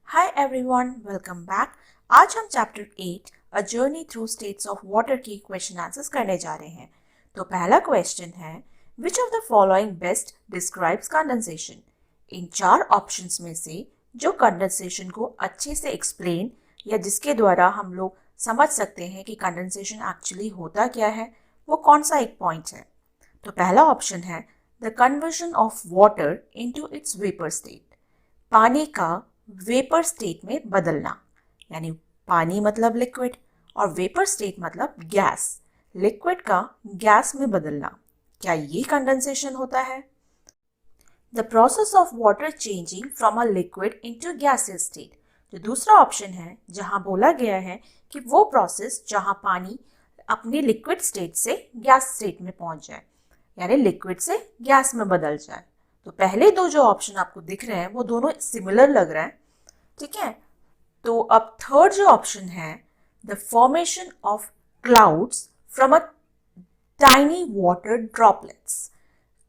Hi everyone, welcome back. आज हम chapter 8 a journey through states of water की question answers करने जा रहे हैं। तो पहला क्वेश्चन है which of the following best describes condensation. इन चार ऑप्शंस में से जो कंडेंसेशन को अच्छे से एक्सप्लेन या जिसके द्वारा हम लोग समझ सकते हैं कि कंडेंसेशन एक्चुअली होता क्या है, वो कौन सा एक पॉइंट है। तो पहला ऑप्शन है the conversion of water into its vapour state. पानी का वेपर स्टेट में बदलना, यानी पानी मतलब लिक्विड और वेपर स्टेट मतलब गैस, लिक्विड का गैस में बदलना, क्या ये कंडेंसेशन होता है? The process of water changing from a liquid into gaseous state. जो दूसरा ऑप्शन है जहां बोला गया है कि वो प्रोसेस जहां पानी अपनी लिक्विड स्टेट से गैस स्टेट में पहुंच जाए, यानी लिक्विड से गैस में बदल जाए। तो पहले दो जो ऑप्शन आपको दिख रहे हैं वो दोनों सिमिलर लग रहे हैं, ठीक है। तो अब थर्ड जो ऑप्शन है the formation of clouds from a tiny water droplets.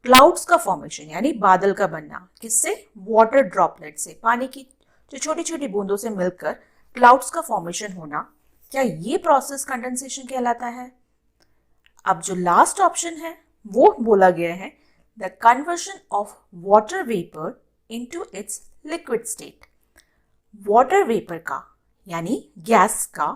Clouds का फॉर्मेशन यानी बादल का बनना, किससे? वाटर ड्रॉपलेट से, पानी की जो छोटी छोटी बूंदों से मिलकर क्लाउड्स का फॉर्मेशन होना, क्या ये प्रोसेस कंडेंसेशन कहलाता है? अब जो लास्ट ऑप्शन है वो बोला गया है the conversion of water vapour into its liquid state. Water vapour का यानी गैस का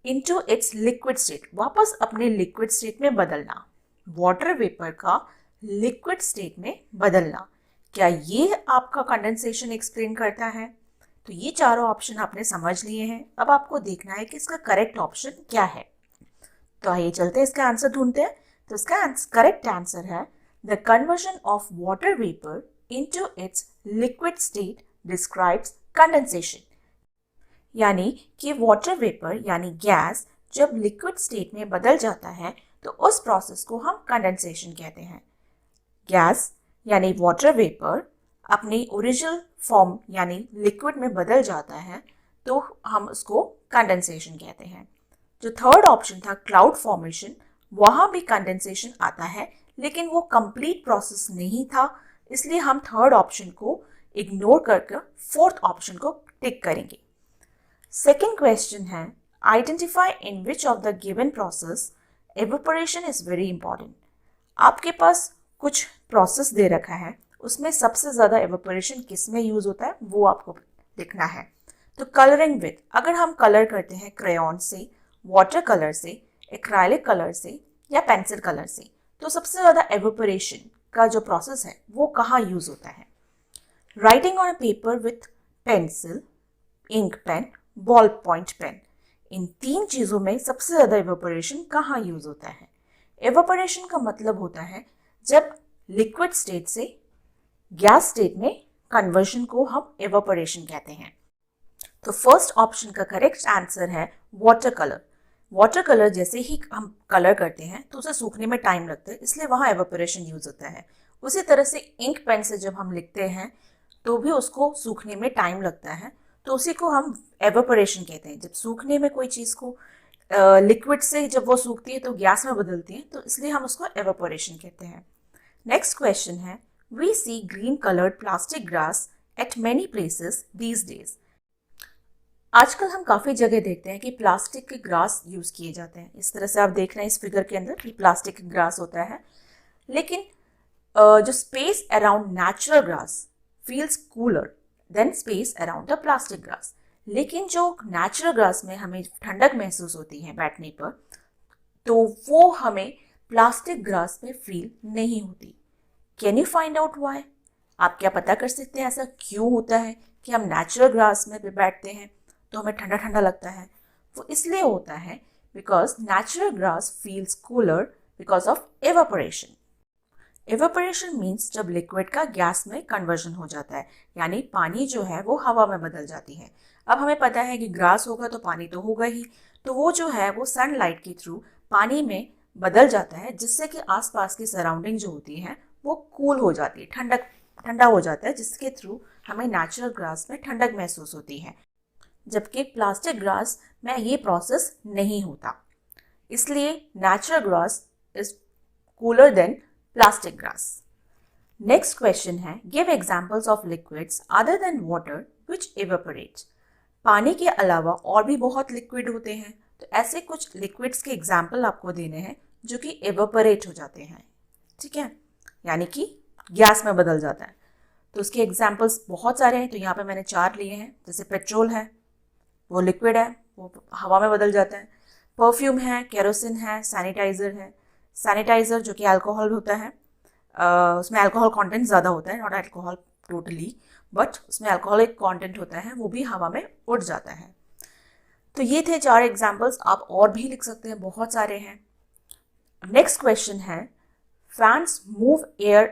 इनटू इट्स लिक्विड स्टेट, वापस अपने लिक्विड स्टेट में बदलना, वाटर वेपर का लिक्विड स्टेट में बदलना, क्या ये आपका कंडेंसेशन एक्सप्लेन करता है? तो ये चारों ऑप्शन आपने समझ लिए हैं। अब आपको देखना है कि इसका करेक्ट ऑप्शन क्या है। तो आइए चलते हैं इसका आंसर ढूंढते हैं। तो इसका करेक्ट आंसर है the conversion of water vapour into its liquid state describes condensation. यानी कि वाटर वेपर यानी गैस जब लिक्विड स्टेट में बदल जाता है तो उस प्रोसेस को हम कंडेंसेशन कहते हैं। गैस यानी वाटर वेपर अपनी ओरिजिनल फॉर्म यानी लिक्विड में बदल जाता है तो हम उसको कंडेंसेशन कहते हैं। जो थर्ड ऑप्शन था क्लाउड फॉर्मेशन, वहाँ भी कंडेंसेशन आता है लेकिन वो कंप्लीट प्रोसेस नहीं था, इसलिए हम थर्ड ऑप्शन को इग्नोर करके फोर्थ ऑप्शन को टिक करेंगे। सेकेंड क्वेश्चन है identify in which of the given process evaporation is very important. आपके पास कुछ प्रोसेस दे रखा है, उसमें सबसे ज़्यादा एवेपोरेशन किस में यूज़ होता है वो आपको लिखना है। तो कलरिंग विथ, अगर हम कलर करते हैं क्रेयॉन से, वाटर कलर से, एक्राइलिक कलर से या पेंसिल कलर से, तो सबसे ज़्यादा एवेपोरेशन का जो प्रोसेस है वो कहाँ यूज़ होता है? Writing on a paper with pencil, ink pen, ball point pen, इन तीन चीज़ों में सबसे ज़्यादा एवेपोरेशन कहाँ यूज़ होता है? एवेपोरेशन का मतलब होता है जब लिक्विड स्टेट से गैस स्टेट में कन्वर्जन को हम एवेपोरेशन कहते हैं। तो फर्स्ट ऑप्शन का करेक्ट आंसर है वाटर कलर। वाटर कलर जैसे ही हम कलर करते हैं तो उसे सूखने में टाइम लगता है, इसलिए वहाँ एवेपोरेशन यूज होता है। उसी तरह से इंक पेन से जब हम लिखते हैं तो भी उसको सूखने में टाइम लगता है, तो उसी को हम एवेपोरेशन कहते हैं। जब सूखने में कोई चीज़ को लिक्विड से जब वो सूखती है तो गैस में बदलती है, तो इसलिए हम उसको एवेपोरेशन कहते हैं। नेक्स्ट क्वेश्चन है we see green coloured plastic grass at many places these days. आजकल हम काफ़ी जगह देखते हैं कि प्लास्टिक के ग्रास यूज़ किए जाते हैं। इस तरह से आप देख रहे हैं इस फिगर के अंदर कि प्लास्टिक के ग्रास होता है, लेकिन जो space around natural grass feels cooler than space around the plastic grass. लेकिन जो नेचुरल ग्रास में हमें ठंडक महसूस होती है बैठने पर, तो वो हमें प्लास्टिक ग्रास में फील नहीं होती। Can you find out why? आप क्या पता कर सकते हैं ऐसा क्यों होता है कि हम नेचुरल ग्रास में बैठते हैं तो हमें ठंडा ठंडा लगता है? वो इसलिए होता है because natural grass feels cooler because of evaporation. Evaporation means जब लिक्विड का गैस में कन्वर्जन हो जाता है, यानी पानी जो है वो हवा में बदल जाती है। अब हमें पता है कि ग्रास होगा तो पानी तो होगा ही, तो वो जो है वो सनलाइट के थ्रू पानी में बदल जाता है, जिससे कि आसपास की सराउंडिंग जो होती है वो कूल हो जाती है, ठंडा हो जाता है, जिसके थ्रू हमें नेचुरल ग्रास में ठंडक महसूस होती है। जबकि प्लास्टिक ग्रास में ये प्रोसेस नहीं होता, इसलिए natural grass is cooler than plastic grass. Next question है give examples of liquids other than water which evaporates. पानी के अलावा और भी बहुत लिक्विड होते हैं, तो ऐसे कुछ लिक्विड्स के एग्जाम्पल आपको देने हैं जो कि एवेपोरेट हो जाते हैं, ठीक है, यानी कि गैस में बदल जाता है। तो उसके एग्जाम्पल्स बहुत सारे हैं, तो यहाँ पे मैंने 4 लिए हैं। जैसे पेट्रोल है, वो लिक्विड है, वो हवा में बदल जाता है। परफ्यूम है, केरोसिन है, सैनिटाइज़र है। सैनिटाइज़र जो कि अल्कोहल होता है, उसमें अल्कोहल कंटेंट ज़्यादा होता है, नॉट अल्कोहल टोटली, बट उसमें अल्कोहलिक कंटेंट होता है, वो भी हवा में उड़ जाता है। तो ये थे 4 एग्जाम्पल्स, आप और भी लिख सकते हैं, बहुत सारे हैं। नेक्स्ट क्वेश्चन है, fans move air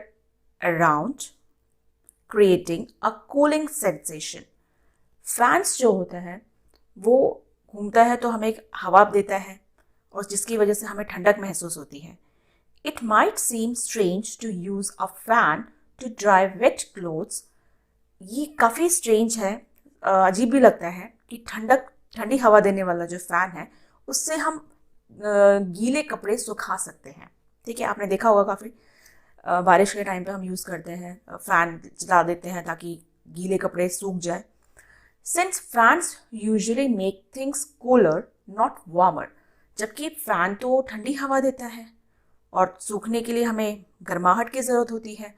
around creating a cooling sensation. Fans जो होता है वो घूमता है तो हमें एक हवा देता है और जिसकी वजह से हमें ठंडक महसूस होती है। It might seem strange to use a fan to dry wet clothes. ये काफ़ी स्ट्रेंज है, अजीब भी लगता है कि ठंडी हवा देने वाला जो फ़ैन है उससे हम गीले कपड़े सुखा सकते हैं। ठीक है, आपने देखा होगा काफ़ी बारिश के टाइम पे हम यूज़ करते हैं, फ़ैन चला देते हैं ताकि गीले कपड़े सूख जाए। Since fans usually make things cooler not warmer, जबकि फ़ैन तो ठंडी हवा देता है और सूखने के लिए हमें गर्माहट की ज़रूरत होती है,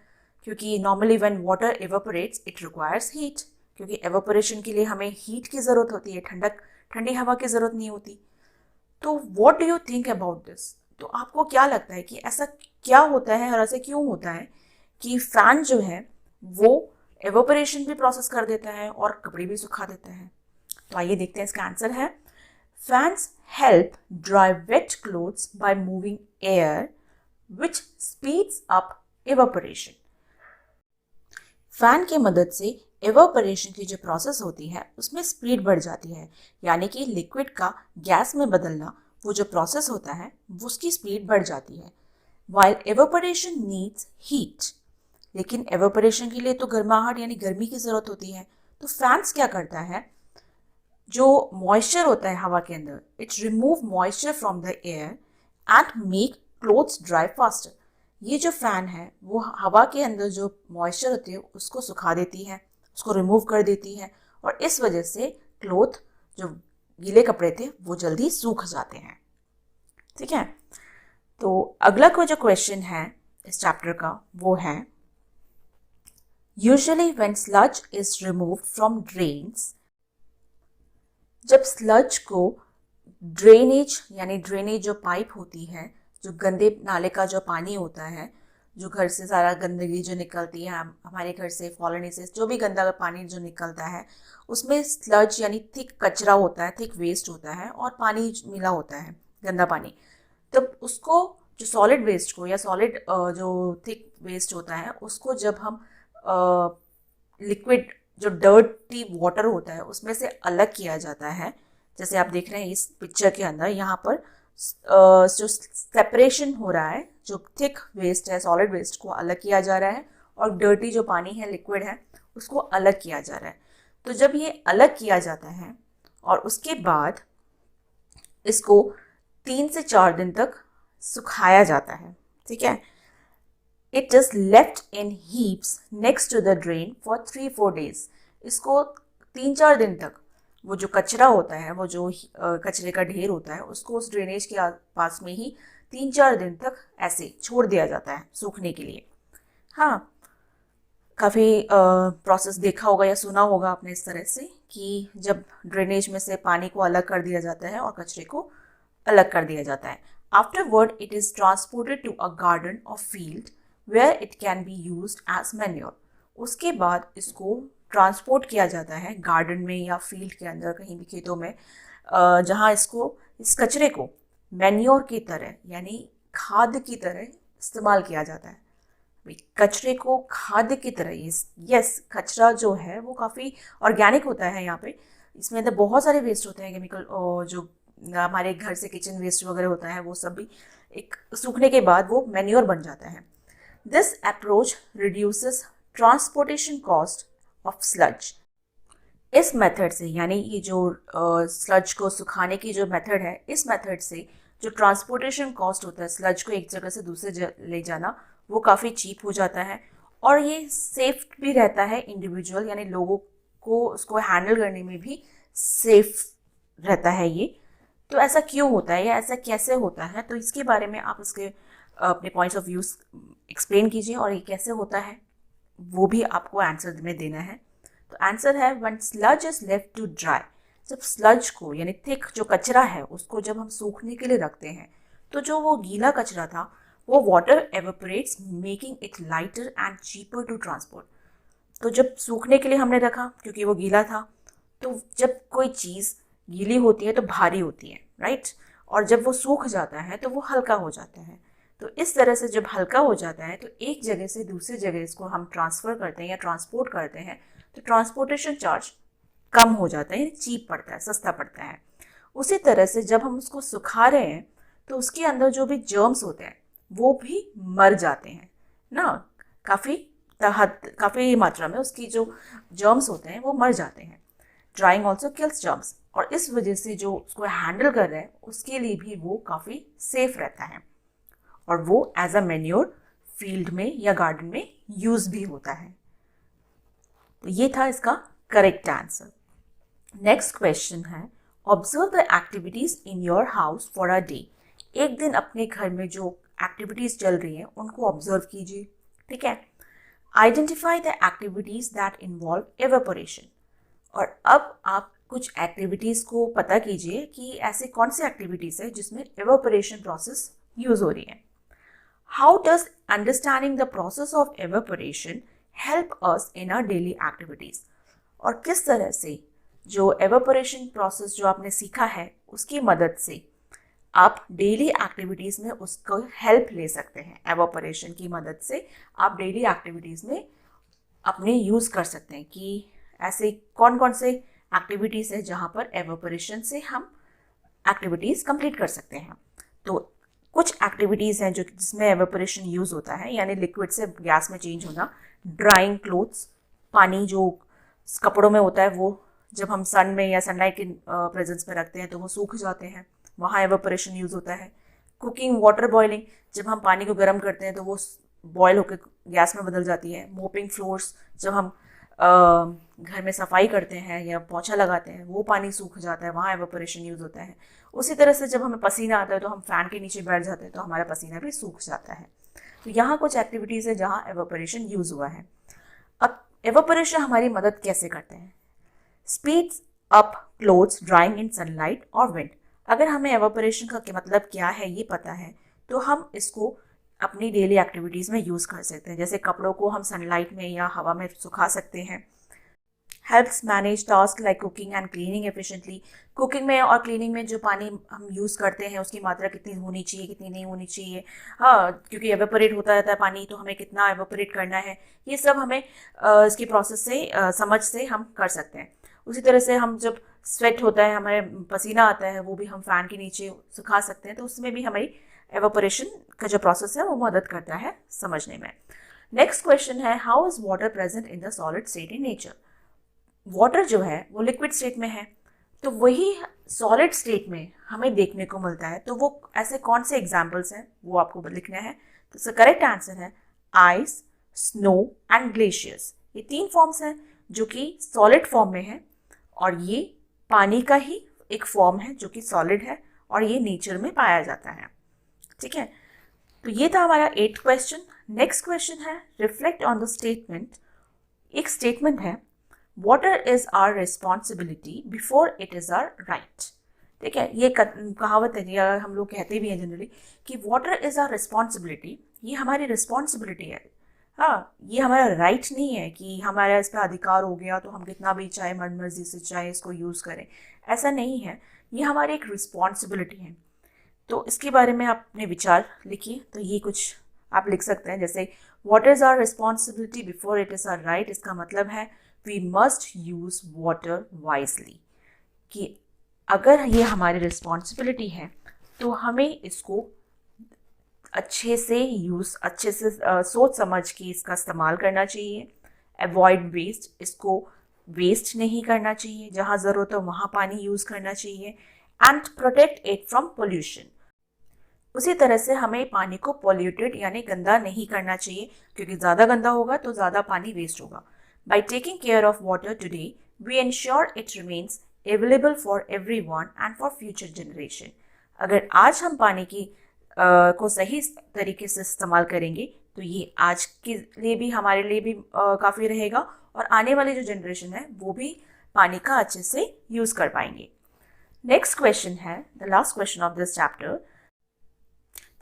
क्योंकि normally when water evaporates it requires heat, क्योंकि एवेपोरेशन के लिए हमें हीट की ज़रूरत होती है, ठंडी हवा की ज़रूरत नहीं होती। तो what do you think about this? तो आपको क्या लगता है कि ऐसा क्या होता है और ऐसे क्यों होता है कि फ़ैन जो है वो एवेपोरेशन भी प्रोसेस कर देता है और कपड़े भी सुखा देता है? तो आइए देखते हैं, इसका आंसर है fans help dry wet clothes by moving air which speeds up evaporation. Fan की मदद से एवेपोरेशन की जो प्रोसेस होती है उसमें स्पीड बढ़ जाती है, यानी कि लिक्विड का गैस में बदलना, वो जो प्रोसेस होता है वो उसकी स्पीड बढ़ जाती है। वाइल एवेपोरेशन नीड्स हीट, लेकिन एवेपोरेशन के लिए तो गर्माहट यानी गर्मी की ज़रूरत होती है। तो फैंस क्या करता है, जो मॉइस्चर होता है हवा के अंदर, it's remove moisture from the air and make clothes dry faster. ये जो फ़ैन है वो हवा के अंदर जो मॉइस्चर होती है उसको सुखा देती है, उसको रिमूव कर देती है, और इस वजह से क्लोथ, जो गीले कपड़े थे, वो जल्दी सूख जाते हैं। ठीक है, तो अगला कोई जो क्वेश्चन है इस चैप्टर का वो है, usually when sludge is removed from drains, जब स्लज को ड्रेनेज यानी ड्रेनेज जो पाइप होती है, जो गंदे नाले का जो पानी होता है, जो घर से सारा गंदगी जो निकलती है, हमारे घर से कॉलोनी से जो भी गंदा पानी जो निकलता है उसमें स्लज यानी थिक कचरा होता है, थिक वेस्ट होता है और पानी मिला होता है, गंदा पानी। तब उसको जो सॉलिड वेस्ट को या सॉलिड जो थिक वेस्ट होता है उसको जब हम लिक्विड जो डर्टी वाटर होता है उसमें से अलग किया जाता है, जैसे आप देख रहे हैं इस पिक्चर के अंदर, यहाँ पर जो सेपरेशन हो रहा है, जो थिक वेस्ट है, सॉलिड वेस्ट को अलग किया जा रहा है और डर्टी जो पानी है, लिक्विड है, उसको अलग किया जा रहा है। तो जब ये अलग किया जाता है और उसके बाद इसको 3 से 4 दिन तक सुखाया जाता है, ठीक है, it is left in heaps next to the drain for 3-4 days। इसको 3-4 दिन तक वो जो कचरा होता है, वो जो कचरे का ढेर होता है, उसको उस ड्रेनेज के पास में ही 3-4 दिन तक ऐसे छोड़ दिया जाता है सूखने के लिए। हाँ, काफ़ी प्रोसेस देखा होगा या सुना होगा आपने इस तरह से कि जब ड्रेनेज में से पानी को अलग कर दिया जाता है और कचरे को अलग कर दिया जाता है। Afterward it is transported to a garden और field where it can be used as manure. उसके बाद इसको ट्रांसपोर्ट किया जाता है गार्डन में या फील्ड के अंदर, कहीं भी खेतों में, जहाँ इसको, इस कचरे को मैन्योर की तरह यानी खाद की तरह इस्तेमाल किया जाता है। कचरे को खाद की तरह, यस, कचरा जो है वो काफ़ी ऑर्गेनिक होता है यहाँ पे, इसमें तो बहुत सारे वेस्ट होते हैं केमिकल, जो हमारे घर से किचन वेस्ट वगैरह होता है वो सब भी एक सूखने के बाद वो मैन्योर बन जाता है। This approach reduces transportation cost of sludge. इस मेथड से, यानी ये जो स्लज को सुखाने की जो मेथड है, इस मेथड से जो ट्रांसपोर्टेशन कॉस्ट होता है स्लज को एक जगह से दूसरे ले जाना, वो काफ़ी चीप हो जाता है और ये सेफ भी रहता है इंडिविजुअल यानी लोगों को उसको हैंडल करने में भी सेफ रहता है ये। तो ऐसा क्यों होता है या ऐसा कैसे होता है, तो इसके बारे में आप इसके अपने पॉइंट्स ऑफ व्यूज एक्सप्लेन कीजिए और ये कैसे होता है वो भी आपको आंसर में देना है। तो आंसर है when sludge is left to dry, जब स्लज को यानी थिक जो कचरा है उसको जब हम सूखने के लिए रखते हैं तो जो वो गीला कचरा था वो water evaporates making it lighter and cheaper to transport. तो जब सूखने के लिए हमने रखा क्योंकि वो गीला था, तो जब कोई चीज़ गीली होती है तो भारी होती है, राइट, और जब वो सूख जाता है तो वो हल्का हो जाता है। तो इस तरह से जब हल्का हो जाता है तो एक जगह से दूसरी जगह इसको हम ट्रांसफ़र करते हैं या ट्रांसपोर्ट करते हैं तो ट्रांसपोर्टेशन चार्ज कम हो जाता है, चीप पड़ता है, सस्ता पड़ता है। उसी तरह से जब हम उसको सुखा रहे हैं तो उसके अंदर जो भी जर्म्स होते हैं वो भी मर जाते हैं ना, काफ़ी मात्रा में उसकी जो जर्म्स होते हैं वो मर जाते हैं। ड्राइंग ऑल्सो किल्स जर्म्स, और इस वजह से जो उसको हैंडल कर रहे हैं उसके लिए भी वो काफ़ी सेफ रहता है और वो एज अ मैन्योर फील्ड में या गार्डन में यूज भी होता है। तो ये था इसका करेक्ट आंसर। नेक्स्ट क्वेश्चन है observe the activities in your house for a day. एक दिन अपने घर में जो एक्टिविटीज चल रही हैं उनको ऑब्जर्व कीजिए, ठीक है। Identify the activities that involve evaporation, और अब आप कुछ एक्टिविटीज़ को पता कीजिए कि ऐसे कौन सी एक्टिविटीज़ है जिसमें एवेपोरेशन प्रोसेस यूज हो रही है। How does understanding the process of evaporation help us in our daily activities, और किस तरह से जो एवेपोरेशन प्रोसेस जो आपने सीखा है उसकी मदद से आप डेली एक्टिविटीज़ में उसको हेल्प ले सकते हैं। एवेपोरेशन की मदद से आप डेली एक्टिविटीज़ में अपने यूज़ कर सकते हैं कि ऐसे कौन कौन से एक्टिविटीज़ है जहाँ पर एवेपोरेशन से हम एक्टिविटीज़ कंप्लीट कर सकते हैं। तो कुछ एक्टिविटीज़ हैं जो जिसमें एवेपोरेशन यूज़ होता है, यानी लिक्विड से गैस में चेंज होना। ड्राइंग क्लोथ्स, पानी जो कपड़ों में होता है वो जब हम सन में या सनलाइट के प्रेजेंस में रखते हैं तो वो सूख जाते हैं, वहाँ एवेपोरेशन यूज़ होता है। कुकिंग, वाटर बॉइलिंग, जब हम पानी को गर्म करते हैं तो वो बॉयल होकर गैस में बदल जाती है। मोपिंग फ्लोर्स, जब हम घर में सफाई करते हैं या पोंछा लगाते हैं वो पानी सूख जाता है, वहाँ एवेपोरेशन यूज़ होता है। उसी तरह से जब हमें पसीना आता है तो हम फ़ैन के नीचे बैठ जाते हैं तो हमारा पसीना भी सूख जाता है। तो यहाँ कुछ एक्टिविटीज़ है जहाँ एवेपोरेशन यूज़ हुआ है। अब एवेपोरेशन हमारी मदद कैसे करते हैं? स्पीड्स अप क्लोथ्स ड्राइंग इन सनलाइट और विंड। अगर हमें एवेपोरेशन का मतलब क्या है ये पता है तो हम इसको अपनी डेली एक्टिविटीज़ में यूज़ कर सकते हैं। जैसे कपड़ों को हम सनलाइट में या हवा में सुखा सकते हैं। Helps manage task like cooking and cleaning efficiently. Cooking में और क्लीनिंग में जो पानी हम यूज़ करते हैं उसकी मात्रा कितनी होनी चाहिए, कितनी नहीं होनी चाहिए, हाँ, क्योंकि एवेपोरेट होता रहता है पानी, तो हमें कितना एवेपोरेट करना है ये सब हमें इसकी प्रोसेस से समझ से हम कर सकते हैं। उसी तरह से हम जब स्वेट होता है, हमें पसीना आता है, वो भी हम फ़ैन के नीचे सुखा सकते हैं, तो उसमें भी हमारी एवेपोरेशन का जो प्रोसेस है वो मदद करता है समझने में। नेक्स्ट क्वेश्चन है how is water present in the solid state in nature. Water जो है वो लिक्विड स्टेट में है, तो वही सॉलिड स्टेट में हमें देखने को मिलता है। तो वो ऐसे कौन से एग्जाम्पल्स हैं वो आपको लिखना है। तो इसका करेक्ट आंसर है आइस, स्नो एंड ग्लेशियर्स। ये 3 फॉर्म्स हैं जो कि सॉलिड फॉर्म में है और ये पानी का ही एक फॉर्म है जो कि सॉलिड है और ये नेचर में पाया जाता है, ठीक है। तो ये था हमारा 8th क्वेश्चन। नेक्स्ट क्वेश्चन है रिफ्लेक्ट ऑन द स्टेटमेंट। एक स्टेटमेंट है water is our responsibility before it is our right, ठीक है। ये कहावत है या हम लोग कहते भी हैं जनरली कि वाटर इज आवर रिस्पॉन्सिबिलिटी, ये हमारी रिस्पॉन्सिबिलिटी है। हाँ, ये हमारा राइट नहीं है कि हमारा इस पर अधिकार हो गया तो हम कितना भी चाहे मन मर्जी से चाहे इसको यूज़ करें, ऐसा नहीं है। ये हमारी एक रिस्पॉन्सिबिलिटी है। तो इसके बारे में आप अपने विचार लिखिए। तो ये कुछ आप लिख सकते हैं जैसे water is our responsibility before it is our right. इसका मतलब है we must use water wisely, कि अगर ये हमारी रिस्पॉन्सिबिलिटी है तो हमें इसको अच्छे से सोच समझ के इसका इस्तेमाल करना चाहिए। अवॉइड वेस्ट, इसको वेस्ट नहीं करना चाहिए, जहाँ ज़रूरत हो वहाँ पानी यूज़ करना चाहिए। And protect it from pollution, उसी तरह से हमें पानी को पॉल्यूटेड यानी गंदा नहीं करना चाहिए, क्योंकि ज़्यादा गंदा होगा तो ज़्यादा पानी वेस्ट होगा। By taking care of water today we ensure it remains available for everyone and for future generation. अगर आज हम पानी की को सही तरीके से इस्तेमाल करेंगे तो ये आज के लिए भी, हमारे लिए भी काफ़ी रहेगा, और आने वाली जो जनरेशन है वो भी पानी का अच्छे से यूज़ कर पाएंगे. नेक्स्ट क्वेश्चन है, the last question of this chapter.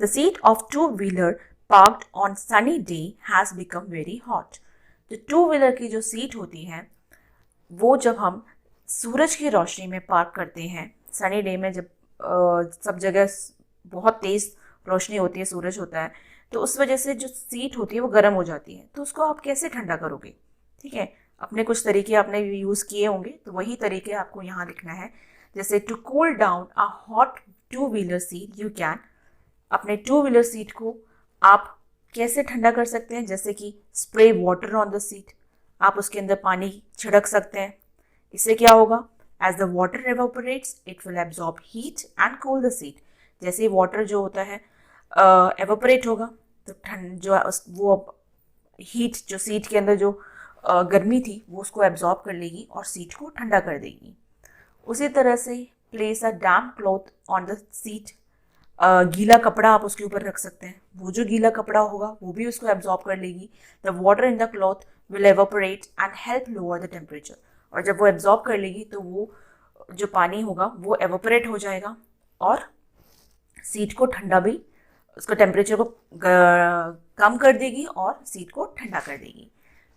The seat of two-wheeler parked on sunny day has become very hot. तो टू-व्हीलर की जो सीट होती है वो जब हम सूरज की रोशनी में पार्क करते हैं, सनी डे में, जब सब जगह बहुत तेज़ रोशनी होती है, सूरज होता है, तो उस वजह से जो सीट होती है वो गर्म हो जाती है. तो उसको आप कैसे ठंडा करोगे? ठीक है, अपने कुछ तरीके आपने यूज़ किए होंगे, तो वही तरीके आपको यहाँ लिखना है. जैसे to cool down a hot two wheeler seat you can. अपने टू व्हीलर सीट को आप कैसे ठंडा कर सकते हैं? जैसे कि spray water on the seat, आप उसके अंदर पानी छिड़क सकते हैं. इससे क्या होगा? As the water evaporates it will absorb heat and cool the seat. जैसे वाटर जो होता है एवोपरेट होगा तो ठंड जो वो हीट जो सीट के अंदर जो गर्मी थी वो उसको एब्जॉर्ब कर लेगी और सीट को ठंडा कर देगी. उसी तरह से place a damp cloth on the seat. गीला कपड़ा आप उसके ऊपर रख सकते हैं, वो जो गीला कपड़ा होगा वो भी उसको एब्जॉर्ब कर लेगी. The water in the cloth will evaporate and help lower the temperature. और जब वो एब्जॉर्ब कर लेगी तो वो जो पानी होगा वो एवोपरेट हो जाएगा और सीट को ठंडा भी, उसको टेम्परेचर को कम कर देगी और सीट को ठंडा कर देगी.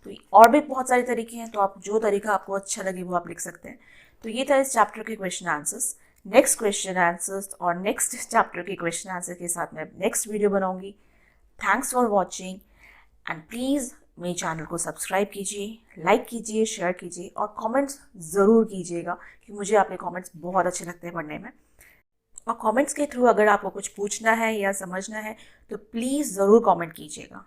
तो और भी बहुत सारे तरीके हैं, तो आप जो तरीका आपको अच्छा लगे वो आप लिख सकते हैं. तो ये था इस चैप्टर के question answers. Next question answers और नेक्स्ट चैप्टर के क्वेश्चन आंसर के साथ मैं नेक्स्ट वीडियो बनाऊंगी. Thanks for watching and please मेरे चैनल को सब्सक्राइब कीजिए, लाइक कीजिए, शेयर कीजिए और कमेंट्स ज़रूर कीजिएगा कि मुझे आपके कमेंट्स बहुत अच्छे लगते हैं पढ़ने में. और कमेंट्स के थ्रू अगर आपको कुछ पूछना है या समझना है तो प्लीज़ ज़रूर कमेंट कीजिएगा.